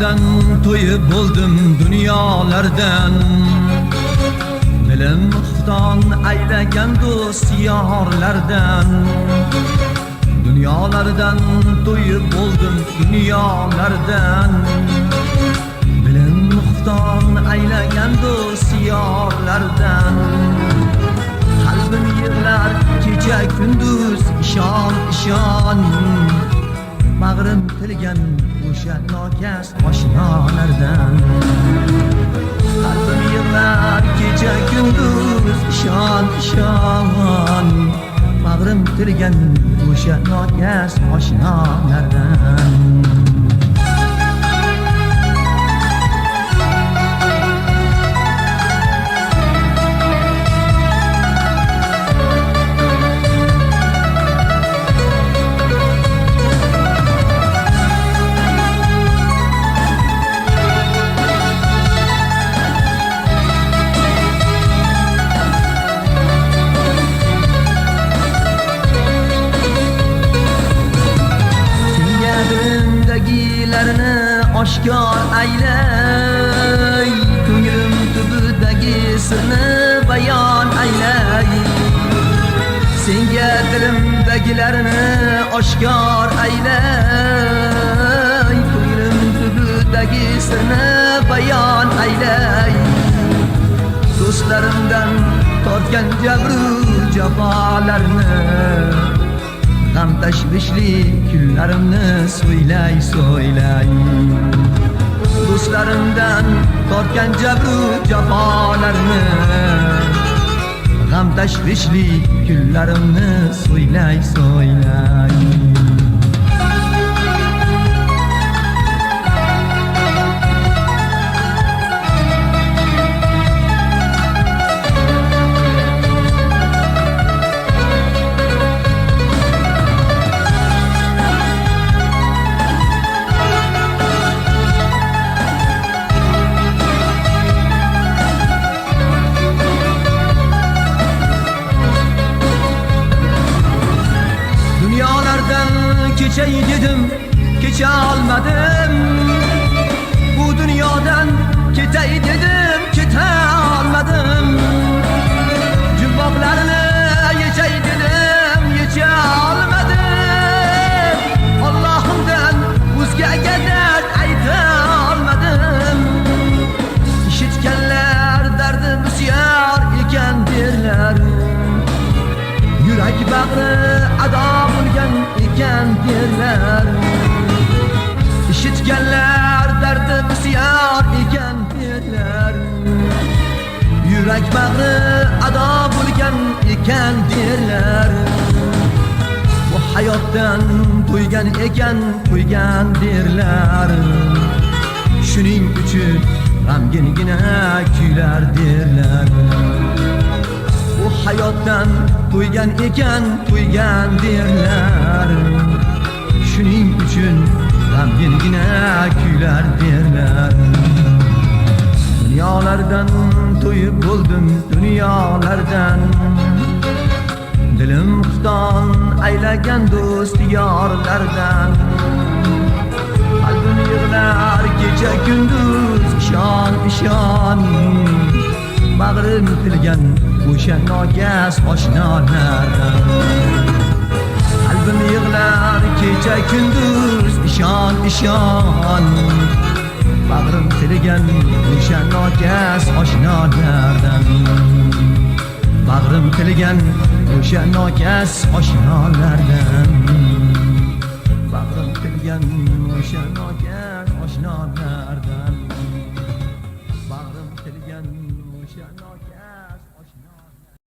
Dunyolardan to'yib bo'ldim, dunyolardan dilim xufton aylagan do'st yorlardan. Dunyolardan to'yib bo'ldim, dunyolardan dilim xufton aylagan do'st yorlardan. Qalbim yig'lar kecha kunduz, ishon ishon bag'rim tilgan o'sha nokas oshnolardan. Qalbim yig'lar kecha kunduz, ishon ishon bag'rim tilgan o'sha nokas oshnolardan. Oshkor aylay, ko'nglim tubidagi sirni bayon aylay. Senga dilimdagilarni oshkor aylay, ko'nglim tubidagi sirni bayon aylay. Do'stlarimdan tortgan jabru jafolarni, g'am tashvishli kunlarimni so'ylay so'ylay. Do'stlarimdan tortgan jabru jafolarni, g'am tashvishli kunlarimni so'ylay so'ylay. Kechay dedim, kecha olmadim. Bu dunyodan ketay dedim, keta olmadim. Jumboqlarni yechay dedim, yecha olmadim. Allohimdan o'zgaga dard ayta olmadim. Eshitganlar dardi bisyor ekan derlar, yurak bag'ri ado bo'lgan ekan derlar. Eshitganlar dardi bisyor ekan derlar, yurak bag'ri ado bo'lgan ekan derlar. Bu hayotdan to'ygan ekan, to'ygan derlar. Shuning uchun g'amgingina kuylar derlar. Bu hayotdan to'ygan ekan, to'ygan derlar. Shuning uchun g'amgingina kuylar derlar. Dunyolardan to'yib bo'ldim, dunyolardan dilim xufton aylagan do'st yorlardan. Qalbim yig'lar kecha kunduz, ishon ishon bag'rim tilgan o'sha nokas oshnolardan. Qalbim yig'lar kecha kunduz, ishon ishon bag'rim tilgan o'sha nokas oshnolardan. Bag'rim tilgan o'sha nokas oshnolardan. Bag'rim tilgan